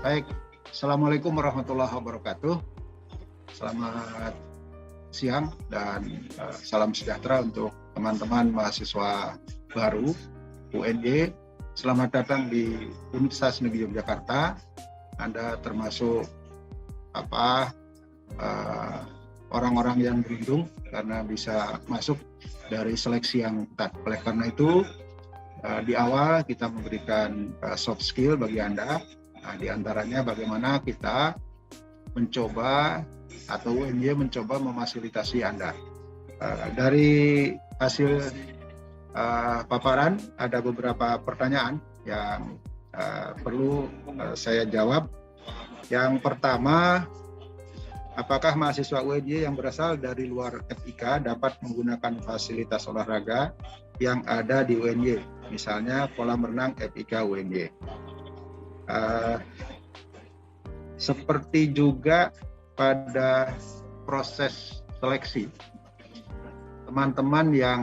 Baik, Assalamualaikum warahmatullahi wabarakatuh. Selamat siang dan salam sejahtera untuk teman-teman mahasiswa baru UNY. Selamat datang di Universitas Negeri Yogyakarta. Anda termasuk orang-orang yang beruntung karena bisa masuk dari seleksi yang ketat. Oleh karena itu, di awal kita memberikan soft skill bagi Anda. Nah, di antaranya bagaimana kita mencoba atau UNY mencoba memfasilitasi Anda. Dari hasil paparan ada beberapa pertanyaan yang perlu saya jawab. Yang pertama, apakah mahasiswa UNY yang berasal dari luar FIK dapat menggunakan fasilitas olahraga yang ada di UNY, misalnya kolam renang FIK UNY? Seperti juga pada proses seleksi, teman-teman yang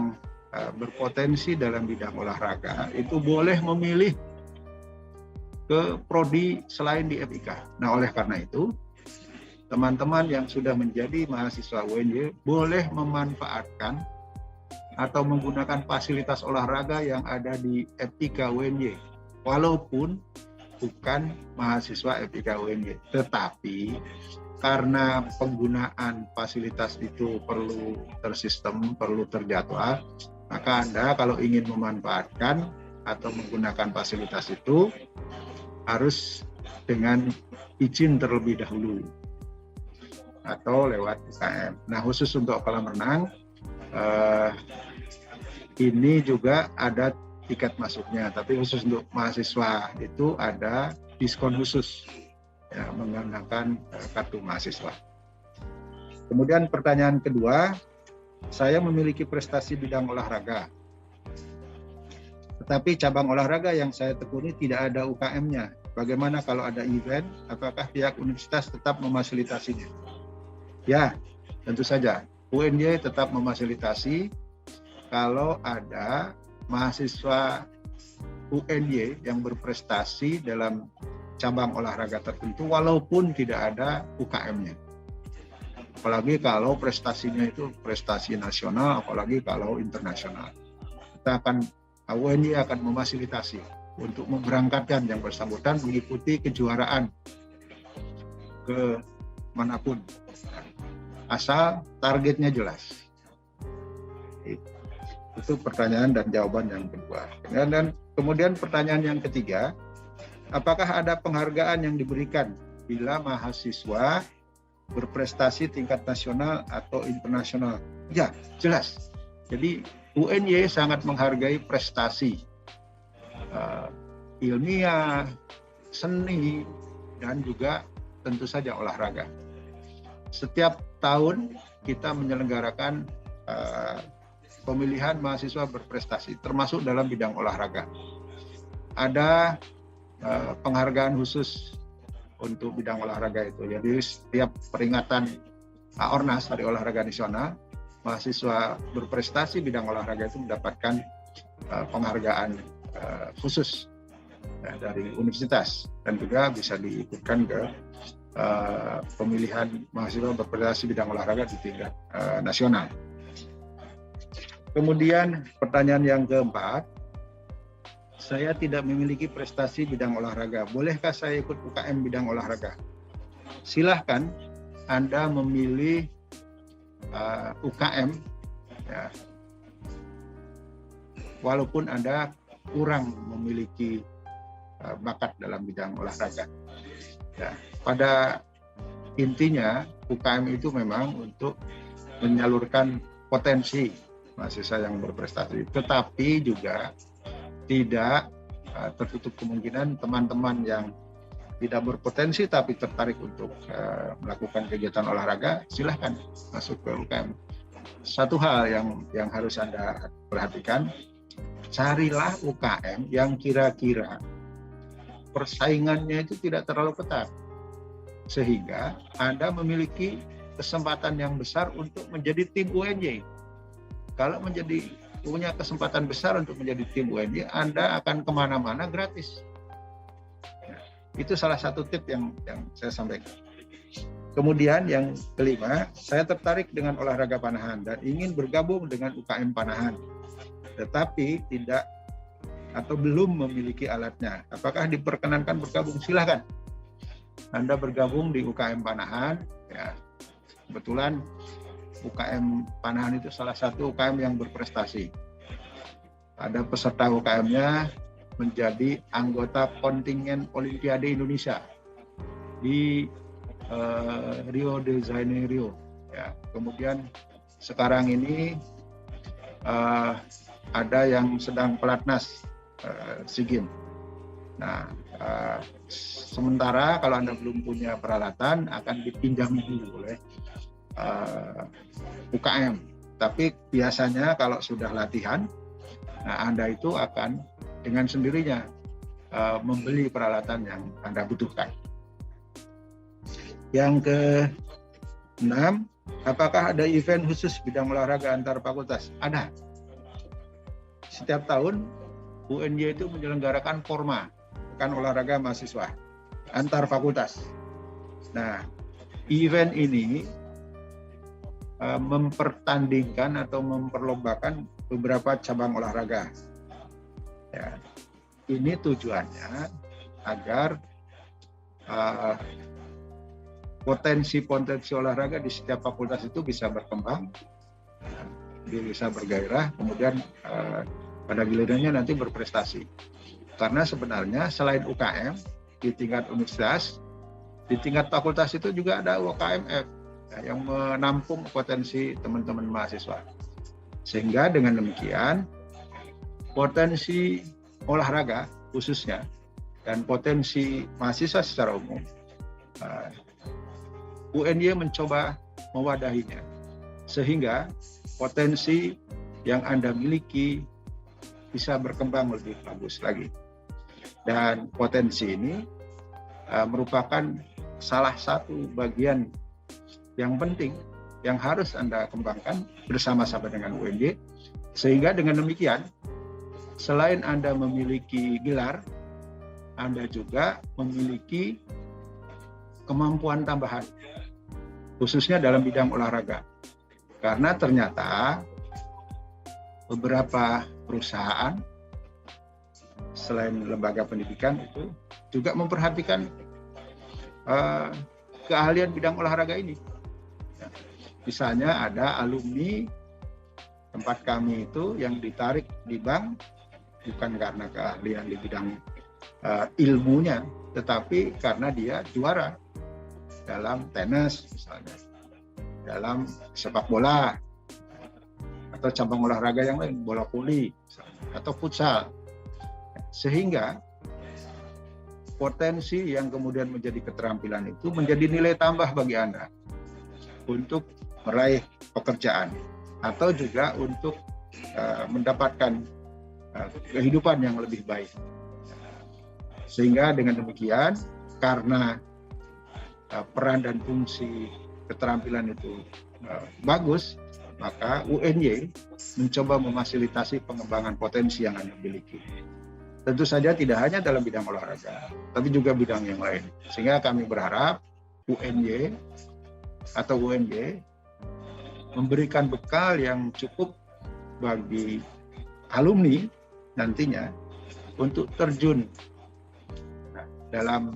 berpotensi dalam bidang olahraga itu boleh memilih ke prodi selain di FIK. Nah, oleh karena itu, teman-teman yang sudah menjadi mahasiswa UNY boleh memanfaatkan atau menggunakan fasilitas olahraga yang ada di FIK UNY, walaupun bukan mahasiswa FIK UNY. Tetapi karena penggunaan fasilitas itu perlu tersistem, perlu terjadwal, maka Anda kalau ingin memanfaatkan atau menggunakan fasilitas itu harus dengan izin terlebih dahulu atau lewat UKM. Nah, khusus untuk kolam renang, ini juga ada tiket masuknya, tapi khusus untuk mahasiswa itu ada diskon khusus ya, menggunakan kartu mahasiswa. Kemudian pertanyaan kedua, saya memiliki prestasi bidang olahraga, tetapi cabang olahraga yang saya tekuni tidak ada UKM-nya. Bagaimana kalau ada event, apakah pihak universitas tetap memfasilitasinya? Ya, tentu saja. UNY tetap memfasilitasi kalau ada mahasiswa UNY yang berprestasi dalam cabang olahraga tertentu walaupun tidak ada UKM-nya. Apalagi kalau prestasinya itu prestasi nasional, apalagi kalau internasional. UNY akan memfasilitasi untuk memberangkatkan yang bersangkutan mengikuti kejuaraan ke manapun. Asal targetnya jelas. Itu pertanyaan dan jawaban yang kedua. Dan kemudian pertanyaan yang ketiga, apakah ada penghargaan yang diberikan bila mahasiswa berprestasi tingkat nasional atau internasional? Ya, jelas. Jadi UNY sangat menghargai prestasi ilmiah, seni, dan juga tentu saja olahraga. Setiap tahun kita menyelenggarakan pemilihan mahasiswa berprestasi, termasuk dalam bidang olahraga. Ada penghargaan khusus untuk bidang olahraga itu. Jadi setiap peringatan Ornas Hari Olahraga Nasional, mahasiswa berprestasi bidang olahraga itu mendapatkan penghargaan khusus dari universitas dan juga bisa diikutkan ke pemilihan mahasiswa berprestasi bidang olahraga di tingkat nasional. Kemudian pertanyaan yang keempat, saya tidak memiliki prestasi bidang olahraga. Bolehkah saya ikut UKM bidang olahraga? Silahkan Anda memilih UKM, ya, walaupun Anda kurang memiliki bakat dalam bidang olahraga. Ya, pada intinya UKM itu memang untuk menyalurkan potensi mahasiswa yang berprestasi, tetapi juga tidak tertutup kemungkinan teman-teman yang tidak berpotensi tapi tertarik untuk melakukan kegiatan olahraga, silahkan masuk ke UKM. Satu hal yang harus Anda perhatikan, carilah UKM yang kira-kira persaingannya itu tidak terlalu ketat, sehingga Anda memiliki kesempatan yang besar untuk menjadi tim UNY. Kalau punya kesempatan besar untuk menjadi tim UNY, Anda akan kemana-mana gratis. Itu salah satu tip yang saya sampaikan. Kemudian yang kelima, saya tertarik dengan olahraga panahan dan ingin bergabung dengan UKM panahan, tetapi tidak atau belum memiliki alatnya. Apakah diperkenankan bergabung? Silahkan. Anda bergabung di UKM panahan, ya. Kebetulan UKM panahan itu salah satu UKM yang berprestasi. Ada peserta UKM-nya menjadi anggota kontingen Olimpiade Indonesia di Rio de Janeiro. Ya. Kemudian sekarang ini ada yang sedang pelatnas SEA Games. Nah, sementara kalau Anda belum punya peralatan akan dipinjami dulu oleh UKM. Tapi biasanya kalau sudah latihan, nah Anda itu akan dengan sendirinya membeli peralatan yang Anda butuhkan. Yang ke-6, apakah ada event khusus bidang olahraga antar fakultas? Ada. Setiap tahun UNY itu menyelenggarakan Forma, Pekan Olahraga Mahasiswa antar fakultas. Nah, event ini mempertandingkan atau memperlombakan beberapa cabang olahraga. Ya, ini tujuannya agar potensi olahraga di setiap fakultas itu bisa berkembang, bisa bergairah, kemudian pada gilirannya nanti berprestasi. Karena sebenarnya selain UKM di tingkat universitas, di tingkat fakultas itu juga ada UKMF yang menampung potensi teman-teman mahasiswa. Sehingga dengan demikian potensi olahraga khususnya dan potensi mahasiswa secara umum, UNY mencoba mewadahinya sehingga potensi yang Anda miliki bisa berkembang lebih bagus lagi. Dan potensi ini merupakan salah satu bagian yang penting yang harus Anda kembangkan bersama-sama dengan UNY, sehingga dengan demikian selain Anda memiliki gelar, Anda juga memiliki kemampuan tambahan, khususnya dalam bidang olahraga. Karena ternyata beberapa perusahaan selain lembaga pendidikan itu juga memperhatikan keahlian bidang olahraga ini. Misalnya ada alumni tempat kami itu yang ditarik di bank bukan karena keahlian di bidang ilmunya, tetapi karena dia juara dalam tenis misalnya, dalam sepak bola, atau cabang olahraga yang lain, bola voli atau futsal. Sehingga potensi yang kemudian menjadi keterampilan itu menjadi nilai tambah bagi Anda untuk meraih pekerjaan atau juga untuk mendapatkan kehidupan yang lebih baik. Sehingga dengan demikian, karena peran dan fungsi keterampilan itu bagus, maka UNY mencoba memfasilitasi pengembangan potensi yang Anda miliki. Tentu saja tidak hanya dalam bidang olahraga, tapi juga bidang yang lain. Sehingga kami berharap UNY memberikan bekal yang cukup bagi alumni nantinya untuk terjun dalam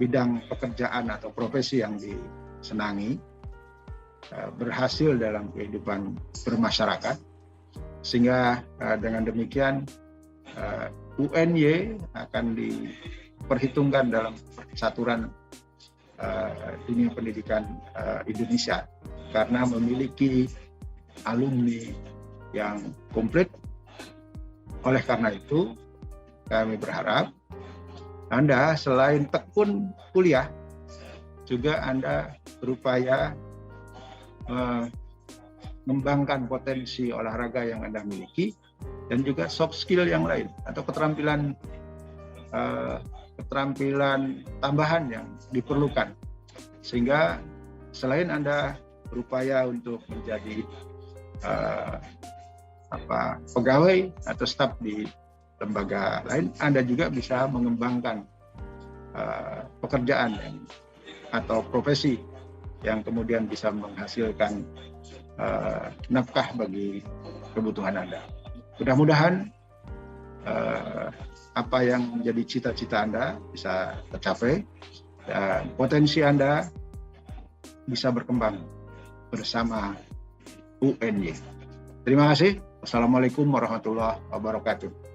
bidang pekerjaan atau profesi yang disenangi, berhasil dalam kehidupan bermasyarakat, sehingga dengan demikian UNY akan diperhitungkan dalam persaturan dunia pendidikan Indonesia karena memiliki alumni yang komplit. Oleh karena itu, kami berharap Anda selain tekun kuliah, juga Anda berupaya mengembangkan potensi olahraga yang Anda miliki dan juga soft skill yang lain atau keterampilan tambahan yang diperlukan, sehingga selain Anda berupaya untuk menjadi pegawai atau staf di lembaga lain, Anda juga bisa mengembangkan pekerjaan atau profesi yang kemudian bisa menghasilkan nafkah bagi kebutuhan Anda. Mudah-mudahan apa yang menjadi cita-cita Anda bisa tercapai dan potensi Anda bisa berkembang bersama UNY. Terima kasih. Wassalamualaikum warahmatullahi wabarakatuh.